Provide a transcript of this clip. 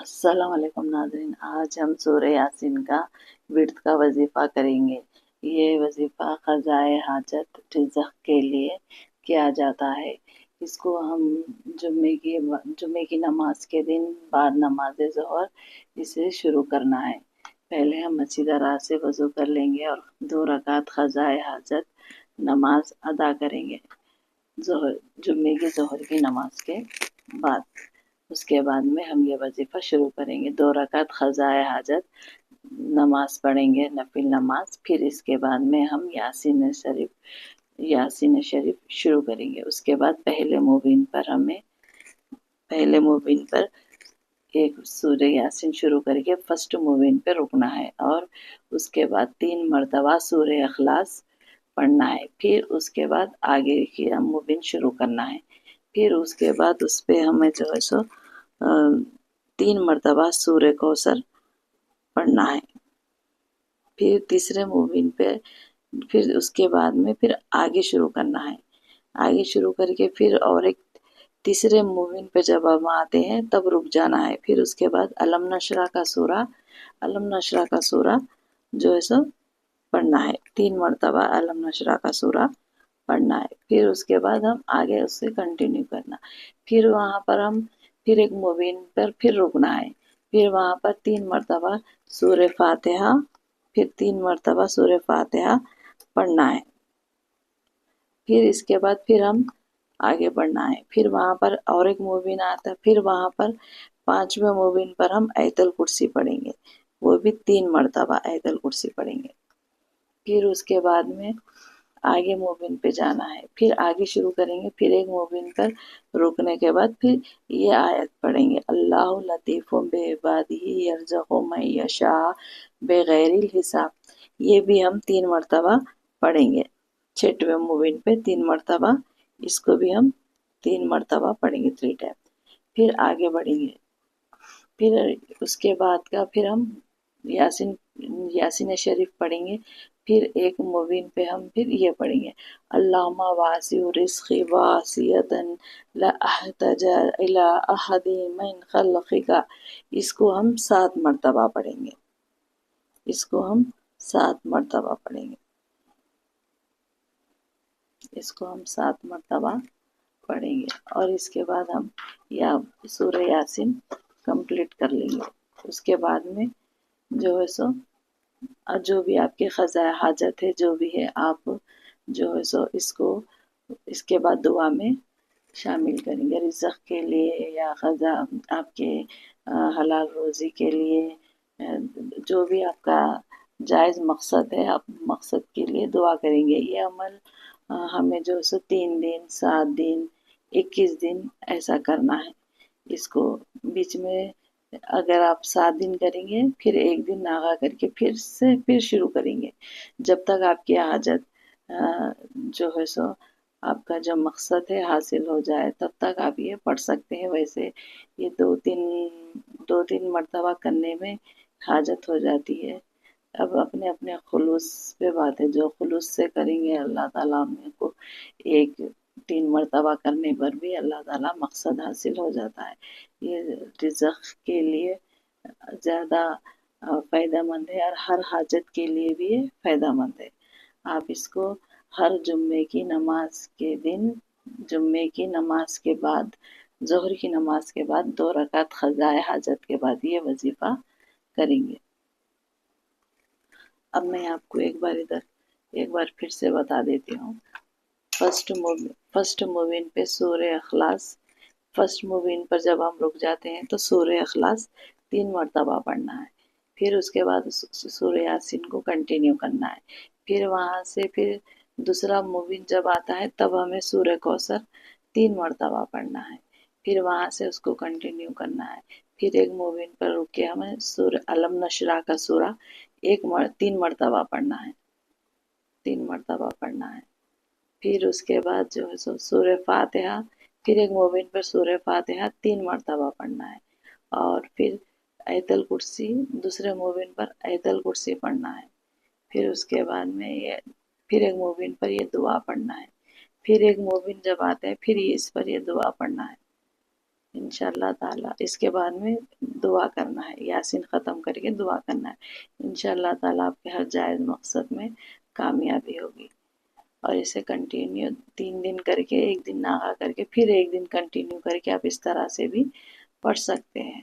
अस्सलाम वालेकुम नाज़रीन। आज हम सूरह यासीन का विर्द का वजीफ़ा करेंगे। ये वजीफ़ा क़ज़ाए हाजत रिज़्क़ के लिए किया जाता है। इसको हम जुम्मे की नमाज के दिन बाद नमाज ज़ोहर इसे शुरू करना है। पहले हम अच्छी तरह से वज़ू कर लेंगे और 2 रकात क़ज़ाए हाजत नमाज अदा करेंगे। जुम्मे की ज़ोहर की नमाज के बाद उसके बाद में हम ये वजीफ़ा शुरू करेंगे। 2 रकात क़ज़ाए हाजत नमाज पढ़ेंगे, नफिल नमाज। फिर इसके बाद में हम यासीन शरीफ शुरू करेंगे। उसके बाद पहले मुबीन पर एक सूरह यासीन शुरू करके फर्स्ट मुबीन पे रुकना है और उसके बाद 3 मरतबा सूरह इखलास पढ़ना है। फिर उसके बाद आगे की मुबीन शुरू करना है। फिर उसके बाद उस पे हमें जो है सो 3 मरतबा सूरह कौसर पढ़ना है। फिर तीसरे मुबीन पे फिर उसके बाद में फिर आगे शुरू करना है। आगे शुरू करके फिर और एक तीसरे मुबीन पे जब हम आते हैं तब रुक जाना है। फिर उसके बाद अलम नशरा का सूरा जो है सो पढ़ना है। 3 मरतबा अलम नशरा का सूरा पढ़ना है। फिर उसके बाद हम आगे उससे कंटिन्यू करना। फिर वहाँ पर हम फिर एक मुबीन पर फिर रुकना है। फिर वहाँ पर 3 मरतबा सूरह फातिहा फिर 3 मरतबा सूरह फातिहा पढ़ना है। फिर इसके बाद फिर हम आगे बढ़ना है। फिर वहाँ पर और एक मुबीन आता है। फिर वहाँ पर 5वें मुबीन पर हम आयतल कुर्सी पढ़ेंगे, वो भी 3 मरतबा आयतल कुर्सी पढ़ेंगे। फिर उसके बाद में आगे मुबीन पे जाना है। फिर आगे शुरू करेंगे। फिर एक मुबीन पर रुकने के बाद फिर ये आयत पढ़ेंगे, अल्लाहु लतीफ़ुम बिइबादिही यर्ज़ुक़ु मन यशाअ बिग़ैरिल हिसाब। ये भी हम 3 मरतबा पढ़ेंगे। 6वें मुबीन पे 3 मरतबा इसको भी हम 3 मरतबा पढ़ेंगे 3 टाइम। फिर आगे बढ़ेंगे। फिर उसके बाद का फिर हम यासीन शरीफ पढ़ेंगे। फिर एक मुबीन पे हम फिर ये पढ़ेंगे, अल्लाहुम्मा वासिउ रिज़्क़ी वासियतन ला अहतजा इला अहदी मिन खल्क़िका। इसको हम 7 मरतबा पढ़ेंगे। इसको हम 7 मरतबा पढ़ेंगे। इसको हम 7 मरतबा पढ़ेंगे और इसके बाद हम सूरह यासीन कंप्लीट कर लेंगे। उसके बाद में जो है सो जो भी आपके क़ज़ाए हाजत है, जो भी है, आप जो है सो इसको इसके बाद दुआ में शामिल करेंगे, रिज़्क़ के लिए या क़ज़ा आपके हलाल रोज़ी के लिए, जो भी आपका जायज़ मकसद है, आप मकसद के लिए दुआ करेंगे। ये अमल हमें जो है सो 3 दिन, 7 दिन, 21 दिन ऐसा करना है। इसको बीच में अगर आप 7 दिन करेंगे फिर एक दिन नागा करके फिर शुरू करेंगे, जब तक आपकी हाजत जो है सो आपका जो मकसद है हासिल हो जाए तब तक आप ये पढ़ सकते हैं। वैसे ये 2-3 मरतबा करने में हाजत हो जाती है। अब अपने अपने खुलूस पे बात है, जो खुलूस से करेंगे अल्लाह ताला को एक 3 मरतबा करने पर भी अल्लाह ताला मकसद हासिल हो जाता है। ये रिज़्क़ के लिए ज़्यादा फ़ायदेमंद है और हर हाजत के लिए भी ये फ़ायदेमंद है। आप इसको हर जुम्मे की नमाज के दिन, जुम्मे की नमाज के बाद, ज़ोहर की नमाज के बाद 2 रकात क़ज़ाए हाजत के बाद ये वजीफ़ा करेंगे। अब मैं आपको एक बार फिर से बता देती हूँ। फर्स्ट मुबीन पे सूरह इखलास, फर्स्ट मुबीन पर जब हम रुक जाते हैं तो सूरह इखलास 3 मरतबा पढ़ना है। फिर उसके बाद सूरह यासीन को कंटिन्यू करना है। फिर वहाँ से फिर दूसरा मुबीन जब आता है तब हमें सूरह कौसर 3 मरतबा पढ़ना है। फिर वहाँ से उसको कंटिन्यू करना है। फिर एक मुबीन पर रुक के हमें सूरह अलम नशरा का सूरा 3 मरतबा पढ़ना है। 3 मरतबा पढ़ना है। फिर उसके बाद जो है सो सूरह फातिहा, फिर एक मुबीन पर सूरह फातिहा 3 मरतबा पढ़ना है और फिर आयतल कुर्सी दूसरे मुबीन पर आयतल कुर्सी पढ़ना है। फिर उसके बाद में ये फिर एक मुबीन पर ये दुआ पढ़ना है। फिर एक मुबीन जब आता है फिर इस पर ये दुआ पढ़ना है इंशाअल्लाह ताला। इसके बाद में دعا کرنا ہے، یاسین ختم کر کے دعا کرنا ہے، انشاءاللہ تعالیٰ آپ کے ہر جائز مقصد میں کامیابی ہوگی۔ اور اسے کنٹینیو 3 دن کر کے، 1 دن ناغا کر کے، پھر 1 دن کنٹینیو کر کے آپ اس طرح سے بھی پڑھ سکتے ہیں۔